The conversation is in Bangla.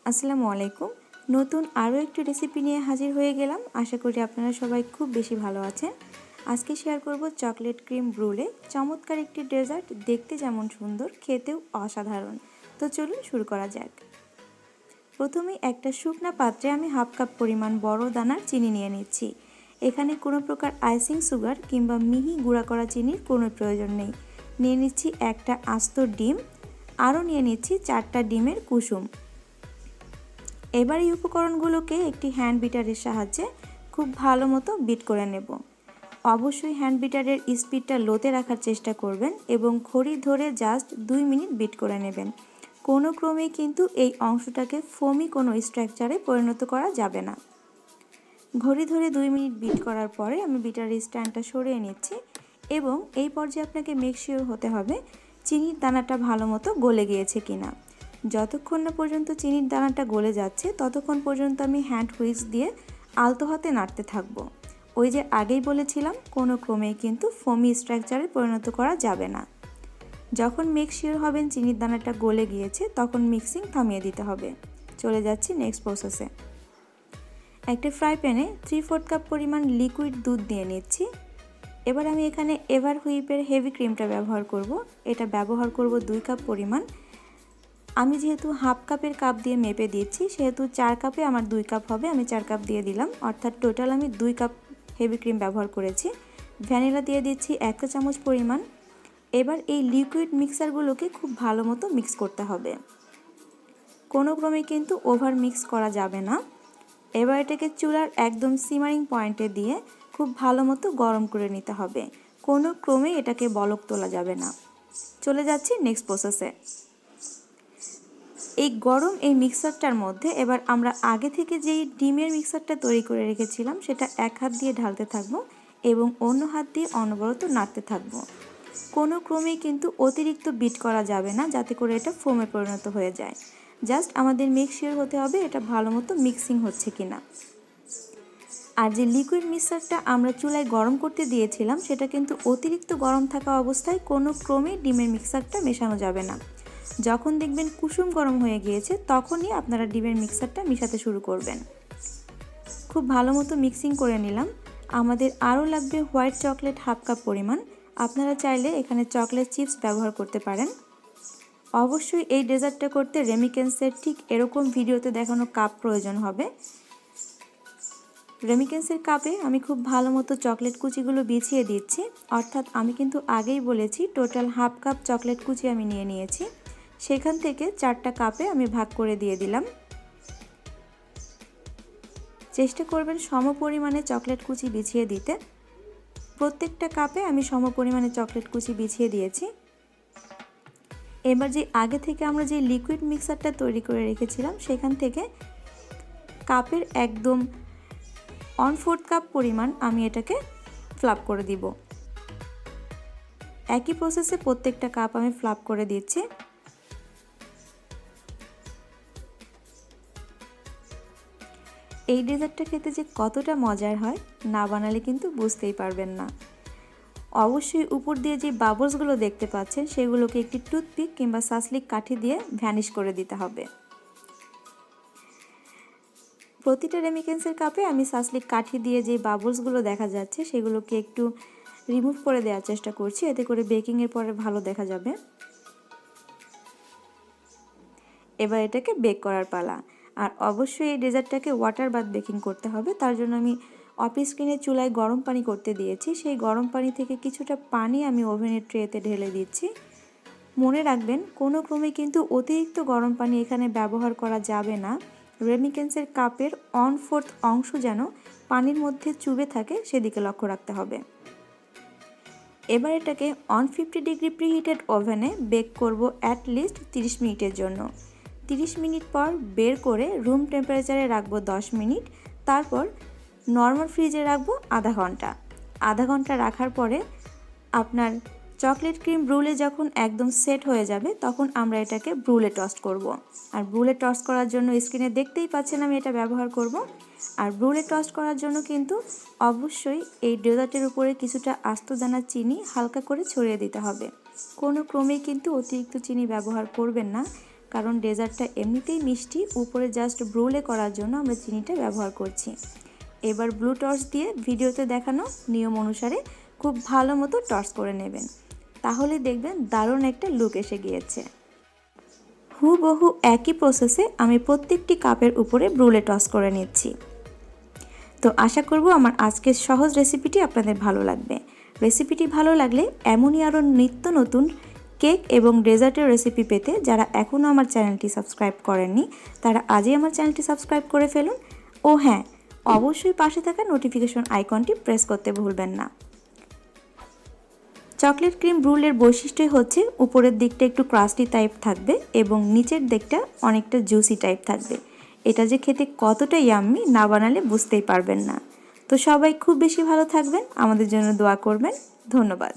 আসসালামু আলাইকুম। নতুন আরও একটি রেসিপি নিয়ে হাজির হয়ে গেলাম। আশা করি আপনারা সবাই খুব বেশি ভালো আছেন। আজকে শেয়ার করব চকলেট ক্রিম ব্রুলে। চমৎকার একটি ডেজার্ট, দেখতে যেমন সুন্দর, খেতেও অসাধারণ। তো চলুন শুরু করা যাক। প্রথমে একটা শুকনা পাত্রে আমি হাফ কাপ পরিমাণ বড় দানার চিনি নিয়ে নিচ্ছি। এখানে কোনো প্রকার আইসিং সুগার কিংবা মিহি গুঁড়া করা চিনির কোনো প্রয়োজন নেই। নিয়ে নিচ্ছি একটা আস্ত ডিম, আরও নিয়ে নিচ্ছি 4টা ডিমের কুসুম। এবার এই উপকরণগুলোকে একটি হ্যান্ড বিটারের সাহায্যে খুব ভালো মতো বিট করে নেব। অবশ্যই হ্যান্ড বিটারের স্পিডটা লোতে রাখার চেষ্টা করবেন এবং ঘড়ি ধরে জাস্ট 2 মিনিট বিট করে নেবেন। কোনো ক্রমেই কিন্তু এই অংশটাকে ফোমি কোনো স্ট্রাকচারে পরিণত করা যাবে না। ঘড়ি ধরে 2 মিনিট বিট করার পরে আমি বিটারের স্ট্যান্ডটা সরিয়ে নিচ্ছি এবং এই পর্যায়ে আপনাকে মেক শিওর হতে হবে চিনির দানাটা ভালো মতো গলে গিয়েছে কিনা। যতক্ষণ না পর্যন্ত চিনির দানাটা গলে যাচ্ছে ততক্ষণ পর্যন্ত আমি হ্যান্ড হুইস্ক দিয়ে আলতো হাতে নাড়তে থাকবো। ওই যে আগেই বলেছিলাম, কোনো ক্রমেই কিন্তু ফোমি স্ট্রাকচারে পরিণত করা যাবে না। যখন মেক শিওর হবেন চিনির দানাটা গলে গিয়েছে তখন মিক্সিং থামিয়ে দিতে হবে। চলে যাচ্ছি নেক্সট প্রসেসে। একটা ফ্রাই প্যানে 3/4 কাপ পরিমাণ লিকুইড দুধ দিয়ে নিচ্ছি। এবার আমি এখানে এভার হুইপের হেভি ক্রিমটা ব্যবহার করব। এটা ব্যবহার করব 2 কাপ পরিমাণ। আমি যেহেতু হাফ কাপের কাপ দিয়ে মেপে দিচ্ছি, সেহেতু 4 কাপে আমার 2 কাপ হবে, আমি 4 কাপ দিয়ে দিলাম, অর্থাৎ টোটাল আমি 2 কাপ হেভি ক্রিম ব্যবহার করেছি। ভ্যানিলা দিয়ে দিচ্ছি 1 চা চামচ পরিমাণ। এবার এই লিকুইড মিক্সারগুলোকে খুব ভালো মতো মিক্স করতে হবে। কোনো ক্রমে কিন্তু ওভার মিক্স করা যাবে না। এবার এটাকে চুলার একদম সিমারিং পয়েন্টে দিয়ে খুব ভালো মতো গরম করে নিতে হবে। কোনো ক্রমে এটাকে বলক তোলা যাবে না। চলে যাচ্ছি নেক্সট প্রসেসে। এই গরম এই মিক্সারটার মধ্যে এবার আমরা আগে থেকে যেই ডিমের মিক্সারটা তৈরি করে রেখেছিলাম সেটা এক হাত দিয়ে ঢালতে থাকবো এবং অন্য হাত দিয়ে অনবরত নাড়তে থাকবো। কোনো ক্রমেই কিন্তু অতিরিক্ত বিট করা যাবে না, যাতে করে এটা ফোমে পরিণত হয়ে যায়। জাস্ট আমাদের মেক শিওর হতে হবে এটা ভালো মতো মিক্সিং হচ্ছে কিনা। আর যে লিকুইড মিক্সারটা আমরা চুলায় গরম করতে দিয়েছিলাম সেটা কিন্তু অতিরিক্ত গরম থাকা অবস্থায় কোনো ক্রমেই ডিমের মিক্সারটা মেশানো যাবে না। যখন দেখবেন কুসুম গরম হয়ে গিয়েছে তখনই আপনারা ডিমের মিক্সারটা মেশাতে শুরু করবেন। খুব ভালো মতো মিক্সিং করে নিলাম। আমাদের আরও লাগবে হোয়াইট চকলেট হাফ কাপ পরিমাণ। আপনারা চাইলে এখানে চকলেট চিপস ব্যবহার করতে পারেন। অবশ্যই এই ডেজার্টটা করতে রেমিকেন্সের ঠিক এরকম ভিডিওতে দেখানো কাপ প্রয়োজন হবে। রেমিকেন্সের কাপে আমি খুব ভালো মতো চকলেট কুচিগুলো বিছিয়ে দিচ্ছি, অর্থাৎ আমি কিন্তু আগেই বলেছি টোটাল হাফ কাপ চকলেট কুচি আমি নিয়ে নিয়েছি। সেখান থেকে 4টা কাপে আমি ভাগ করে দিয়ে দিলাম। চেষ্টা করবেন সম পরিমাণে চকলেট কুচি বিছিয়ে দিতে। প্রত্যেকটা কাপে আমি সম পরিমাণে চকলেট কুচি বিছিয়ে দিয়েছি। এবার যে আগে থেকে আমরা যে লিকুইড মিক্সারটা তৈরি করে রেখেছিলাম সেখান থেকে কাপের একদম 1/4 কাপ পরিমাণ আমি এটাকে ফ্লাপ করে দিব। একই প্রসেসে প্রত্যেকটা কাপ আমি ফ্লাপ করে দিচ্ছি। এই ডেজার্টটা খেতে যে কতটা মজার হয়, না বানালে কিন্তু বুঝতেই পারবেন না। অবশ্যই উপর দিয়ে যে বাবলসগুলো দেখতে পাচ্ছেন সেগুলোকে একটি টুথপিক কিংবা সাসলিক কাঠি দিয়ে ভ্যানিশ করে দিতে হবে। প্রতিটা রেমিকেন্সের কাপে আমি সাসলিক কাঠি দিয়ে যে বাবলসগুলো দেখা যাচ্ছে সেগুলোকে একটু রিমুভ করে দেওয়ার চেষ্টা করছি, এতে করে বেকিংয়ের পরে ভালো দেখা যাবে। এবার এটাকে বেক করার পালা। আর অবশ্যই এই ডেজার্টটাকে ওয়াটার বাথ বেকিং করতে হবে। তার জন্য আমি অফিস স্ক্রিনে চুলায় গরম পানি করতে দিয়েছি। সেই গরম পানি থেকে কিছুটা পানি আমি ওভেনের ট্রেতে ঢেলে দিচ্ছি। মনে রাখবেন কোনো ক্রমে কিন্তু অতিরিক্ত গরম পানি এখানে ব্যবহার করা যাবে না। রেমিকেন্সের কাপের 1/4 অংশ যেন পানির মধ্যে চুবে থাকে সেদিকে লক্ষ্য রাখতে হবে। এবার এটাকে 150 ডিগ্রি প্রিহিটেড ওভেনে বেক করব অ্যাটলিস্ট 30 মিনিটের জন্য। 30 মিনিট পর বের করে রুম টেম্পারেচারে রাখবো 10 মিনিট, তারপর নর্মাল ফ্রিজে রাখবো আধা ঘন্টা। আধা ঘন্টা রাখার পরে আপনার চকলেট ক্রিম ব্রুলে যখন একদম সেট হয়ে যাবে তখন আমরা এটাকে ব্রুলে টস্ট করব। আর ব্রুলে টস্ট করার জন্য স্ক্রিনে দেখতেই পাচ্ছেন আমি এটা ব্যবহার করব। আর ব্রুলে টস্ট করার জন্য কিন্তু অবশ্যই এই ডেজার্টের উপরে কিছুটা আস্ত দানা চিনি হালকা করে ছড়িয়ে দিতে হবে। কোনো ক্রমেই কিন্তু অতিরিক্ত চিনি ব্যবহার করবেন না, কারণ ডেজার্টটা এমনিতেই মিষ্টি, উপরে জাস্ট ব্রুলে করার জন্য আমরা চিনিটা ব্যবহার করছি। এবার ব্লু টর্চ দিয়ে ভিডিওতে দেখানো নিয়ম অনুসারে খুব ভালো মতো টর্চ করে নেবেন, তাহলে দেখবেন দারুণ একটা লুক এসে গিয়েছে। হুবহু একই প্রসেসে আমি প্রত্যেকটি কাপের উপরে ব্রুলে টস করে নিচ্ছি। তো আশা করব আমার আজকের সহজ রেসিপিটি আপনাদের ভালো লাগবে। রেসিপিটি ভালো লাগলে এমনই আরও নিত্য নতুন কেক এবং ডেজার্টের রেসিপি পেতে যারা এখনও আমার চ্যানেলটি সাবস্ক্রাইব করেননি তারা আজই আমার চ্যানেলটি সাবস্ক্রাইব করে ফেলুন। ও হ্যাঁ, অবশ্যই পাশে থাকা নোটিফিকেশন আইকনটি প্রেস করতে ভুলবেন না। চকলেট ক্রিম ব্রুলের বৈশিষ্ট্যই হচ্ছে উপরের দিকটা একটু ক্রাস্টি টাইপ থাকবে এবং নিচের দিকটা অনেকটা জুসি টাইপ থাকবে। এটা যে খেতে কতটা ইয়াম্মি না বানালে বুঝতেই পারবেন না। তো সবাই খুব বেশি ভালো থাকবেন, আমাদের জন্য দোয়া করবেন। ধন্যবাদ।